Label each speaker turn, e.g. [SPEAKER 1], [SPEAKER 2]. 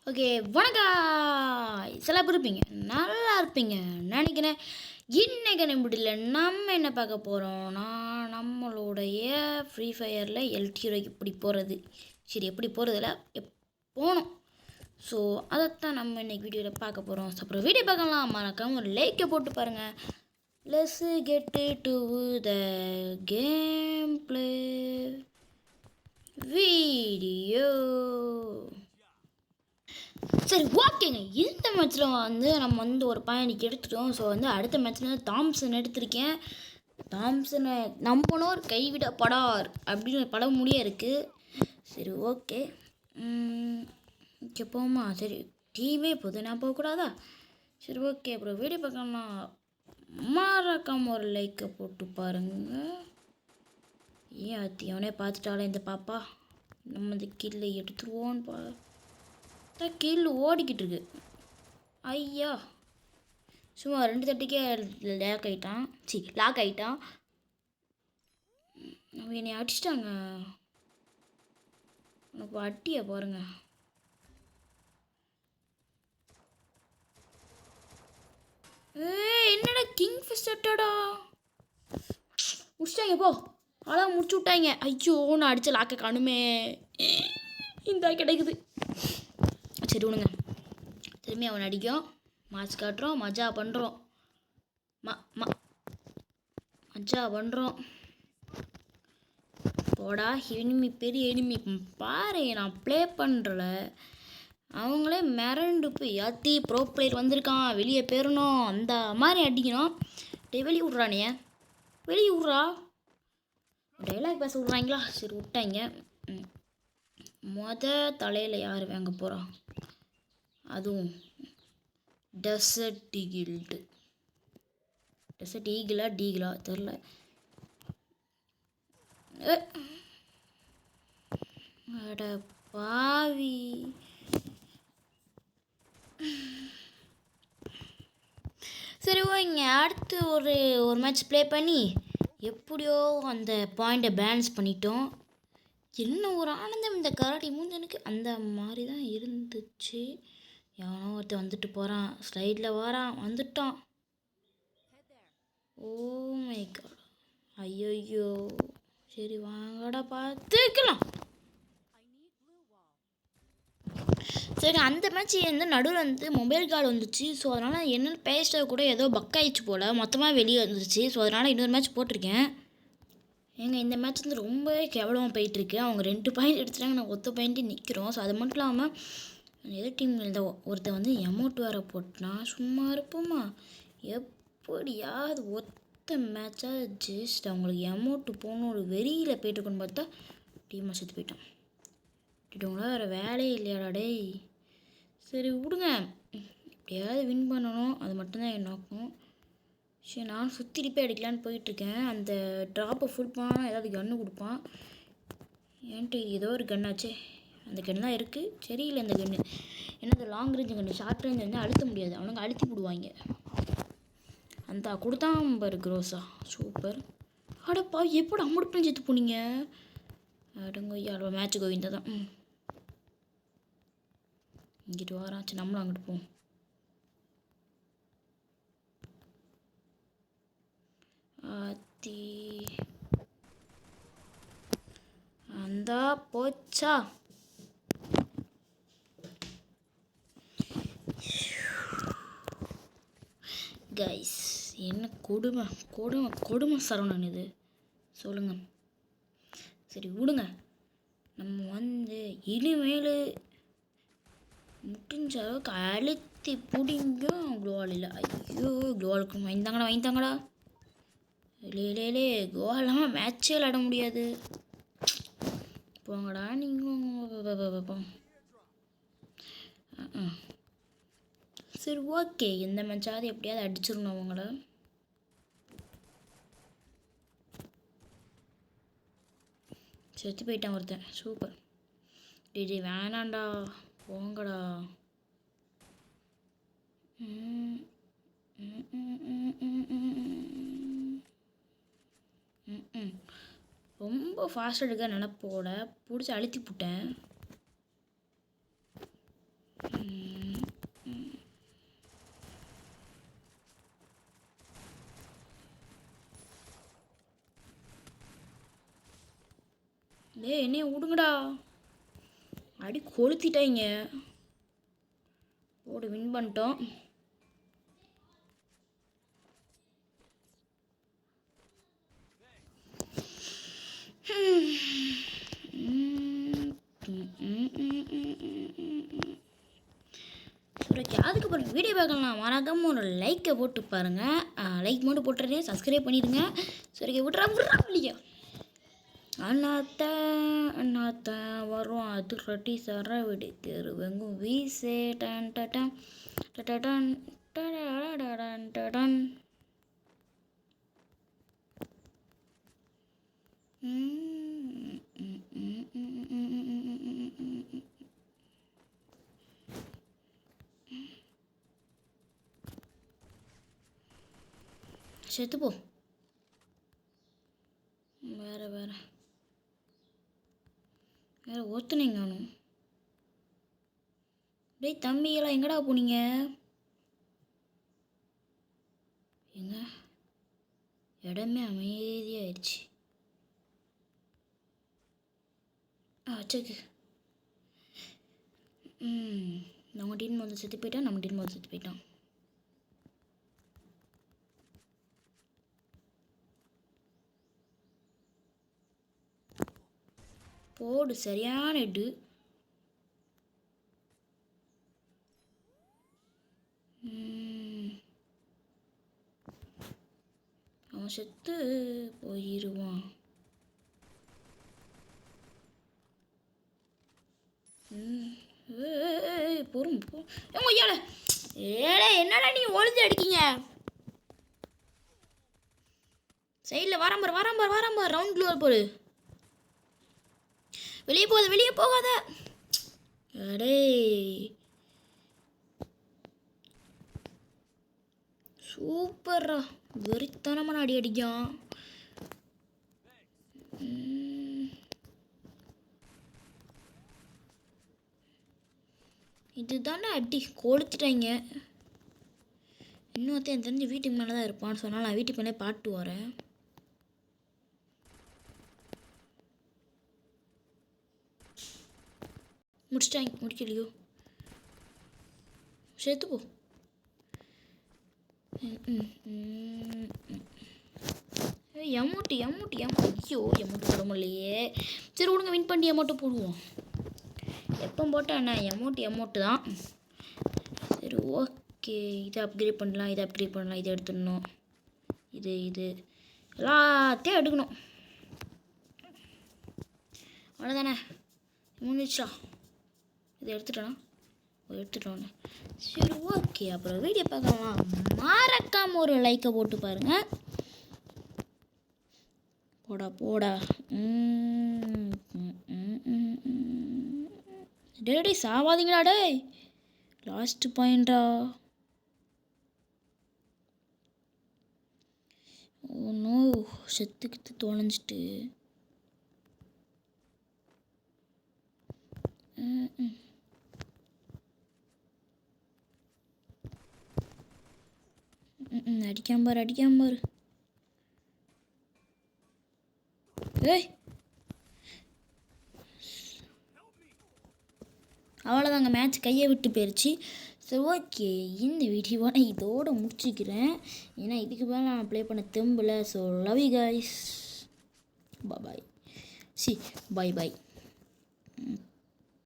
[SPEAKER 1] Okay, வணக்கம். சில பேர் இருப்பீங்க, நல்லா இருப்பீங்க நினைக்கிறேன். இன்னைக்கு முடியல நம்ம என்ன பார்க்க போகிறோம்னா, நம்மளுடைய ஃப்ரீ ஃபயரில் எல்டிரோக்கு எப்படி போகிறது, சரி எப்படி போகிறதில்ல போனோம். ஸோ அதைத்தான் நம்ம இன்றைக்கி வீடியோவில் பார்க்க போகிறோம். அப்புறம் வீடியோ பார்க்கலாம், மறக்காம ஒரு லைக்கை போட்டு பாருங்கள். Let's get to the game play video. சரி, ஓகேங்க. இந்த மேட்ச்சில் நம்ம ஒரு பாயிண்ட் எடுத்துட்டோம். ஸோ அடுத்த மேட்ச்சில் தாம்சன் எடுத்திருக்கேன். தாம்சனை நம்பனோர் கைவிடப்படார் அப்படின்னு ஒரு படம் முடிய இருக்குது. சரி, ஓகே. ஓகே, போமா. சரி, டீமே போகுது, நான் போகக்கூடாதா? சரி, ஓகே. அப்புறம் வீடியோ பார்க்கலாம், மறக்காம ஒரு லைக்கை போட்டு பாருங்க. ஏன் அவனே பார்த்துட்டாலே இந்த பாப்பா, நம்ம இந்த கீழே எடுத்துருவோன்னு கீழே ஓடிக்கிட்டு இருக்கு. ஐயா, சும்மா 2 தட்டிக்கே லாக் ஆகிட்டான். அவங்க என்னை அடிச்சிட்டாங்க. உனக்கு அட்டியை பாருங்க. என்னடா கிங் ஃபிஷட்டடா முடிச்சிட்டாங்க. போ, அதான் முடிச்சு விட்டாங்க. ஐயோ, நான் அடித்த லாக்கை காணுமே. இந்த கிடைக்குது. சரி விடுங்க, திரும்பி அவன் அடிக்கும். மாஸ் காட்டுறோம், மஜா பண்ணுறோம். மஜா பண்ணுறோம். போடா எனிமி, பெரிய எனிமி பாரு. நான் ப்ளே பண்ணுறல, அவங்களே மிரண்டு போய் யாத்தி ப்ரோ பிளேயர் வந்திருக்கான், வெளியே போயிடணும் அந்த மாதிரி அடிக்கணும். வெளியே விட்றானே, வெளியே விட்றா. டைலாக் பேச விட்றாங்களா? சரி, விட்டாங்க. தலையில் யார் வாங்க போகிறா? அதுவும் டெசர்ட் ஈகிளா டீகிளா தெரில. அட பாவி. சரி, ஓகேங்க. அடுத்து ஒரு மேட்ச் ப்ளே பண்ணி எப்படியோ அந்த பாயிண்ட்டை பேலன்ஸ் பண்ணிட்டோம். என்ன ஒரு ஆனந்தம் இந்த கராட்டி மூஞ்சனுக்கு. அந்த மாதிரி தான் இருந்துச்சு. எவனோ ஒருத்தர் வந்துட்டு போகிறான், ஸ்லைடில் வரான், வந்துட்டான். ஓ மை காட், ஐயோ. சரி, வாங்கடா பார்த்துக்கலாம். சரி, அந்த மேட்ச் நடுவில் மொபைல் கார்டு வந்துச்சு. ஸோ அதனால் என்னென்னு பேசிட்டா கூட ஏதோ பக் ஆயிடுச்சு போல், மொத்தமாக வெளியே வந்துருச்சு. ஸோ அதனால் இன்னொரு மேட்ச் போட்டிருக்கேன். இந்த மேட்ச் ரொம்பவே கேவலமாக போயிட்டுருக்கு. அவங்க 2 பாயிண்ட் எடுத்துட்டாங்க, நான் 1 பாயிண்ட்டு நிற்கிறோம். ஸோ அது மட்டும் இல்லாமல் எதிர் டீமில் இருந்த ஒருத்தர் எமௌண்ட் வேறு போட்டுனா சும்மா இருப்போமா? எப்படியாவது ஒத்த மேட்சாக ஜஸ்ட் அவங்களுக்கு எமௌண்ட்டு போகணும் ஒரு வெறியில் போயிட்டுருக்குன்னு பார்த்தா டீமை செத்து போயிட்டான். இவங்களா வேறு வேலையே இல்லையாடா டேய். சரி விடுங்க, எப்படியாவது வின் பண்ணணும், அது மட்டும்தான் என் நோக்கம். சரி, நான் சுற்றி ரிப்பே அடிக்கலான்னு போயிட்டுருக்கேன். அந்த ட்ராப்பை ஃபுல் பண்ணால் ஏதாவது கன்று கொடுப்பான். ஏன்ட்டு ஏதோ ஒரு கன்னாச்சே, அந்த கன்று தான் இருக்குது. சரியில்லை இந்த கன்று. என்னது லாங் ரேஞ்சு கன்று, ஷார்ட் ரேஞ்ச் அழுத்த முடியாது, அவனுங்க அழுத்தி போடுவாங்க. அந்த கொடுத்தான் பாரு க்ரோஸா, சூப்பர். அடப்பா, எப்படி அம்முட்டு செத்து போனீங்க? அடங்கொய்யா, மேட்ச் கோவிந்தா தான். இங்கிட்டு வராச்சு, நம்மளும் அங்கிட்டு போவோம். ஆத்தி அந்த போச்சா. கைஸ், என்ன கொடுமை கொடுமை கொடுமை சரவணன் இது, சொல்லுங்கள். சரி விடுங்க, நம்ம இனிமேல் முடிஞ்ச அளவுக்கு அழுத்தி பிடிங்க. குளோவால் இல்லை, ஐயோ குளோவாலுக்கு வாங்கித்தாங்கடா. இல்லையே கோவாலாமல் மேட்சே விளாட முடியாது. போங்கடா நீங்கள். சரி, ஓகே. எந்த மேட்சாவது எப்படியாவது அடிச்சிடணும் அவங்கள. செத்து போயிட்டான் ஒருத்தன், சூப்பர். டிடி வேணாண்டா, போங்கடா. ரொம்ப ஃபாஸ்ட்டாக எடுக்க நினப்போட பிடிச்சி அழுத்தி போட்டேன். டேய் என்னைய விடுங்கடா. அடி கொளுத்திட்டாங்க. போடு வின் பண்ணிட்டோம். ஓகே, அதுக்கப்புறம் வீடியோ பார்க்கலாம் மறக்காம ஒரு லைக்கை போட்டு பாருங்கள். லைக் மட்டும் போட்டுறேன், சப்ஸ்கிரைப் பண்ணிடுங்க. சரி விட்றா இல்லையா அண்ணாத்த அண்ணாத்த வரும் அது ரொட்டி சர வெடிக்கிற வெங்கும் வீசே டன் டடன் டடன் டடன் டடன். செத்துப்போ. வேறு ஒத்துனீங்க நானும். டேய் தம்பியெல்லாம் எங்கடா போனீங்க? எங்க இடமே அமைதியாயிடுச்சு. செக்கு. நம்ம டீம் வந்து செத்து போயிட்டான், நம்ம டீம் வந்து செத்து போயிட்டான். போடு சரியான இடு. அவன் செத்து போயிடுவான். பொறும் ஏல ஏழை என்னடா நீ ஒளிஞ்சு அடிக்கீங்க? சைடில் வாராம்பார் ரவுண்ட் க்ளோர் போடு. வெளியே போகாத. அடே சூப்பர்ரா, வெறித்தனமான அடி அடிக்கான். இதுதானே அடி கொளுத்துட்டாங்க. இன்னொருத்தன் எனக்கு தெரிஞ்சு வீட்டுக்கு மேலே தான் இருப்பான்னு சொன்னால் நான் வீட்டுக்கு மேலே பாட்டு வரேன். முடிக்கலையோ? சேர்த்துப்போ. எமௌண்ட்டு ஐயோ எமௌண்ட்டு போட முடியலையே. சரி விடுங்க, வின் பண்ணி எமௌண்ட்டு போடுவோம். எப்போ போட்டால் என்ன எமௌண்ட்டு தான். சரி ஓகே, இதை அப்கிரேட் பண்ணலாம், இதை எடுத்துடணும். இது எல்லாத்தையும் எடுக்கணும். அவ்வளோதானே, முடிச்சா இதை எடுத்துட்டோன்னு. சரி ஓகே, அப்புறம் வீடியோ பார்க்கலாம். மறக்காமல் ஒரு லைக்கை போட்டு பாருங்கள். போடா டே சாவாதீங்களா டேய். லாஸ்ட் பாயிண்டா. ஓ செத்துக்கிட்டு தொலைஞ்சிட்டு. அடிக்காம்பாரு. ஏய் அவ்வளோதாங்க, மேட்ச் கையை விட்டு போயிடுச்சு. சரி ஓகே, இந்த வீடியோவை நான் இதோடு முடிச்சுக்கிறேன். ஏன்னா இதுக்கு மேலே நான் ப்ளே பண்ண தெம்பில். So love you guys, bye.